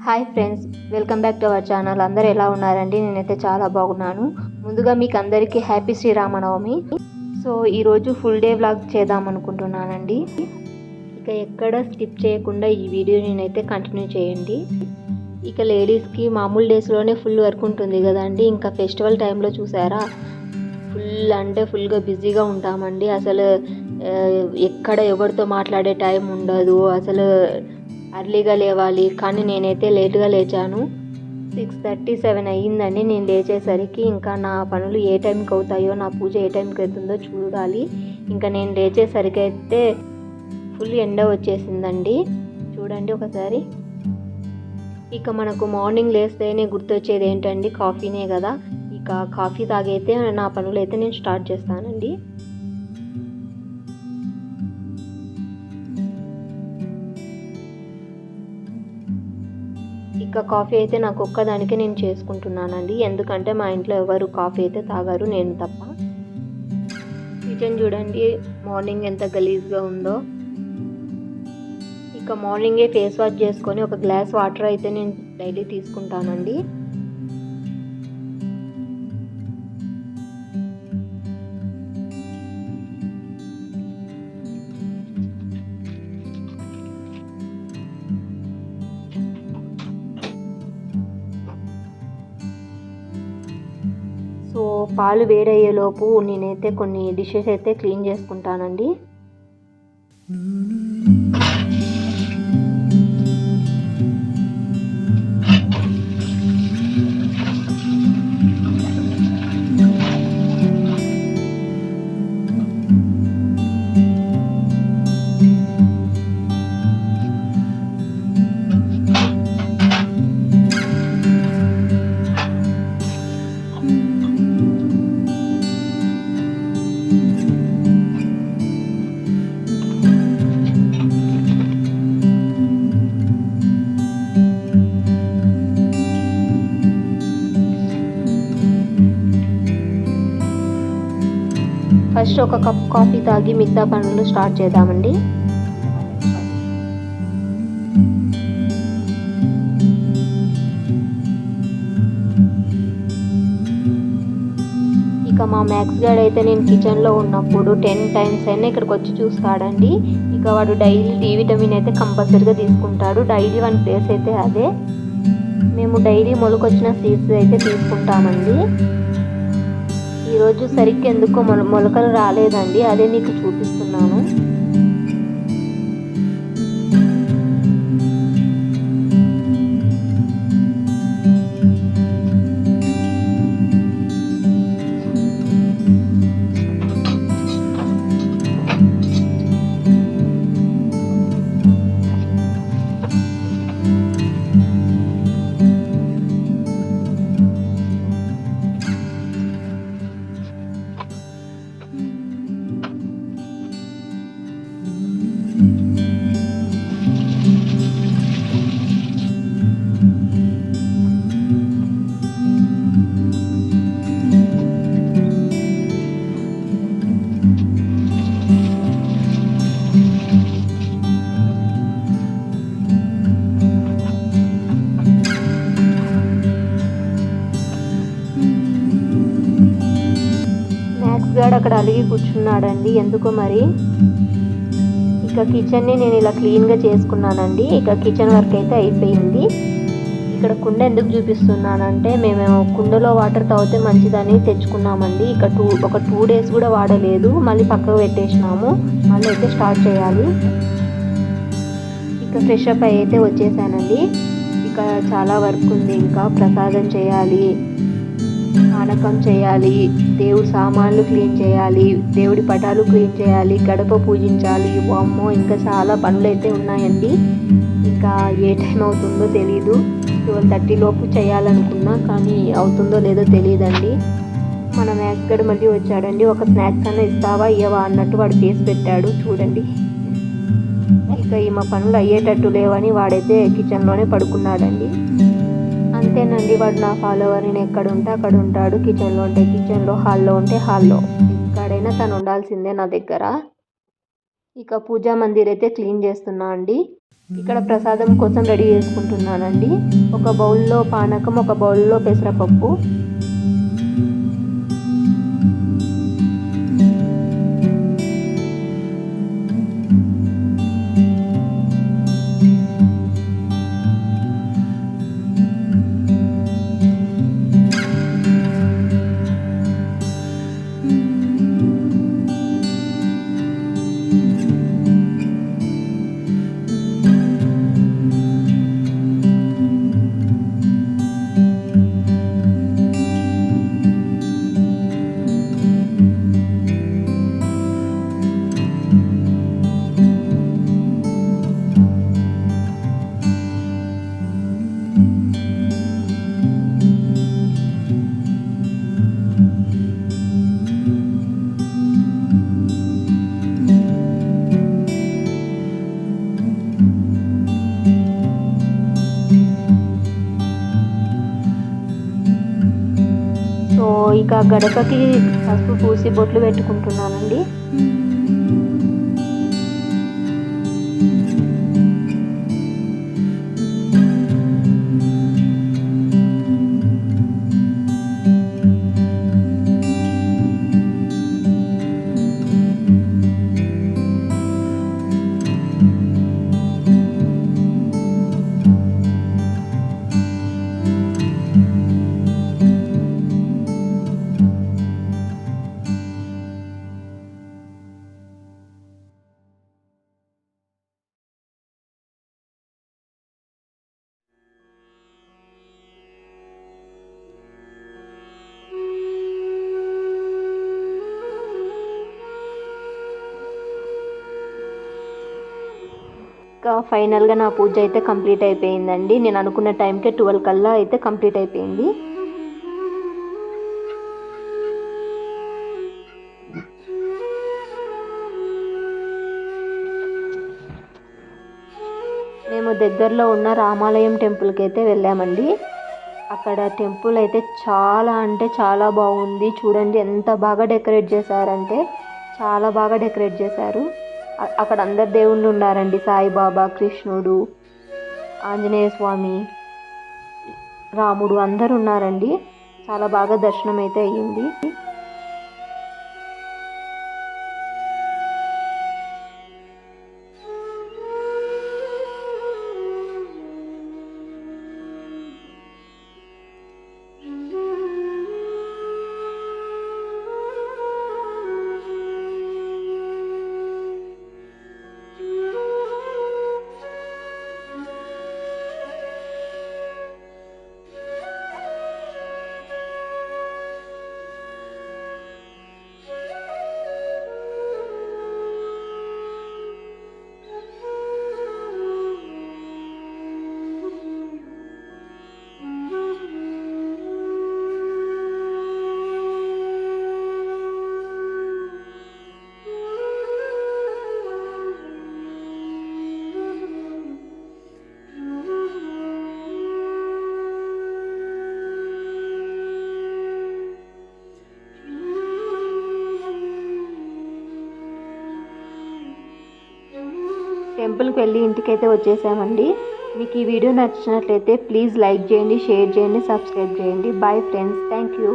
Hi friends, welcome back to our channel. అందరూ ఎలా ఉన్నారండి? నేనైతే చాలా బాగున్నాను. ముందుగా మీకు అందరికీ హ్యాపీ శ్రీరామనవమి. సో ఈరోజు ఫుల్ డే వ్లాగ్ చేద్దాం అనుకుంటున్నానండి. ఇక ఎక్కడ స్కిప్ చేయకుండా ఈ వీడియో నేనైతే కంటిన్యూ చేయండి. ఇక లేడీస్కి మామూలు డేస్లోనే ఫుల్ వర్క్ ఉంటుంది కదండి. ఇంకా ఫెస్టివల్ టైంలో చూసారా, ఫుల్ అంటే ఫుల్గా బిజీగా ఉంటామండి. అసలు ఎక్కడ ఎవరితో మాట్లాడే టైం ఉండదు. అసలు అర్లీగా లేవాలి, కానీ నేనైతే లేట్గా లేచాను. 6:30, 7 అయ్యిందండి నేను లేచేసరికి. ఇంకా నా పనులు ఏ టైంకి అవుతాయో, నా పూజ ఏ టైంకి అవుతుందో చూడాలి. ఇంకా నేను లేచేసరికి అయితే ఫుల్ ఎండ వచ్చేసిందండి. చూడండి ఒకసారి. ఇక మనకు మార్నింగ్ లేస్తేనే గుర్తొచ్చేది ఏంటండి, కాఫీనే కదా. ఇక కాఫీ తాగైతే నా పనులు అయితే నేను స్టార్ట్ చేస్తానండి. ఇక కాఫీ అయితే నాకు ఒక్కదానికే నేను చేసుకుంటున్నానండి. ఎందుకంటే మా ఇంట్లో ఎవరు కాఫీ అయితే తాగారు, నేను తప్ప. కిచెన్ చూడండి మార్నింగ్ ఎంత గలీజ్గా ఉందో. ఇక మార్నింగే ఫేస్ వాష్ చేసుకొని ఒక గ్లాస్ వాటర్ అయితే నేను డైలీ తీసుకుంటానండి. సో పాలు వేడయ్యేలోపు నేనైతే కొన్ని డిషెస్ అయితే క్లీన్ చేసుకుంటానండి. ఫస్ట్ ఒక కప్ కాఫీ తాగి మిగతా పనులు స్టార్ట్ చేద్దామండి. ఇక మా మ్యాక్స్ గార్డ్ అయితే నేను కిచెన్లో ఉన్నప్పుడు 10 times అయినా ఇక్కడికి వచ్చి చూస్తాడండి. ఇక వాడు డైలీ డి విటమిన్ అయితే కంపల్సరీగా తీసుకుంటాడు. డైలీ 1 ప్లేస్ అయితే అదే. మేము డైలీ మొలకొచ్చిన సీడ్స్ అయితే తీసుకుంటామండి. ఈరోజు సరిగ్గా ఎందుకో మొలకలు రాలేదండి, అదే మీకు చూపిస్తున్నాను. గాడు అక్కడ అలిగి కూర్చున్నాడండి, ఎందుకో మరి. ఇక కిచెన్ని నేను ఇలా క్లీన్గా చేసుకున్నానండి. ఇక కిచెన్ వర్క్ అయితే అయిపోయింది. ఇక్కడ కుండ ఎందుకు చూపిస్తున్నానంటే, మేము కుండలో వాటర్ తాగితే మంచిదని తెచ్చుకున్నామండి. ఇక ఒక 2 days కూడా వాడలేదు, మళ్ళీ పక్కకు పెట్టేసినాము. మళ్ళీ అయితే స్టార్ట్ చేయాలి. ఇక ఫ్రెష్ అప్ అయితే వచ్చేసానండి. ఇక చాలా వర్క్ ఉంది. ఇంకా ప్రసాదం చేయాలి, పానకం చేయాలి, దేవుడి సామాన్లు క్లీన్ చేయాలి, దేవుడి పటాలు క్లీన్ చేయాలి, గడప పూజించాలి. అమ్మో, ఇంకా చాలా పనులు అయితే ఉన్నాయండి. ఇంకా ఏ టైం అవుతుందో తెలీదు. 12:30 లోపు చేయాలనుకున్నా, కానీ అవుతుందో లేదో తెలియదండి. మన మ్యాక్స్ గడు మళ్ళీ వచ్చాడండి. ఒక స్నాక్స్ అన్న ఇస్తావా ఇయ్యవా అన్నట్టు వాడు చేసి పెట్టాడు చూడండి. ఇక మా పనులు అయ్యేటట్టు లేవని వాడైతే కిచెన్లోనే పడుకున్నాడండి. అంతేనండి, వాడు నా ఫాలోవర్. నేను ఎక్కడ ఉంటే అక్కడ ఉంటాడు. కిచెన్లో ఉంటే కిచెన్లో, హాల్లో ఉంటే హాల్లో, ఎక్కడైనా తను ఉండాల్సిందే నా దగ్గర. ఇక పూజా మందిర్ అయితే క్లీన్ చేస్తున్నా అండి. ఇక్కడ ప్రసాదం కోసం రెడీ చేసుకుంటున్నానండి. ఒక బౌల్లో పానకం, ఒక బౌల్లో పెసరపప్పు. సో ఇక గడపకి పసుపు పూసి బొట్లు పెట్టుకుంటున్నానండి. ఇంకా ఫైనల్గా నా పూజ అయితే కంప్లీట్ అయిపోయిందండి. నేను అనుకున్న టైంకే 12 కల్లా అయితే కంప్లీట్ అయిపోయింది. మేము దగ్గరలో ఉన్న రామాలయం టెంపుల్కి అయితే వెళ్ళామండి. అక్కడ టెంపుల్ అయితే చాలా అంటే చాలా బాగుంది. చూడండి ఎంత బాగా డెకరేట్ చేశారంటే చాలా బాగా డెకరేట్ చేశారు. అక్కడ అందరు దేవుళ్ళు ఉన్నారండి. సాయిబాబా, కృష్ణుడు, ఆంజనేయ స్వామి, రాముడు అందరు ఉన్నారండి. చాలా బాగా దర్శనం అయితే అయ్యింది. టెంపుల్కి వెళ్ళి ఇంటికైతే వచ్చేసామండి. మీకు ఈ వీడియో నచ్చినట్లయితే ప్లీజ్ లైక్ చేయండి, షేర్ చేయండి, సబ్స్క్రైబ్ చేయండి. Bye friends, thank you.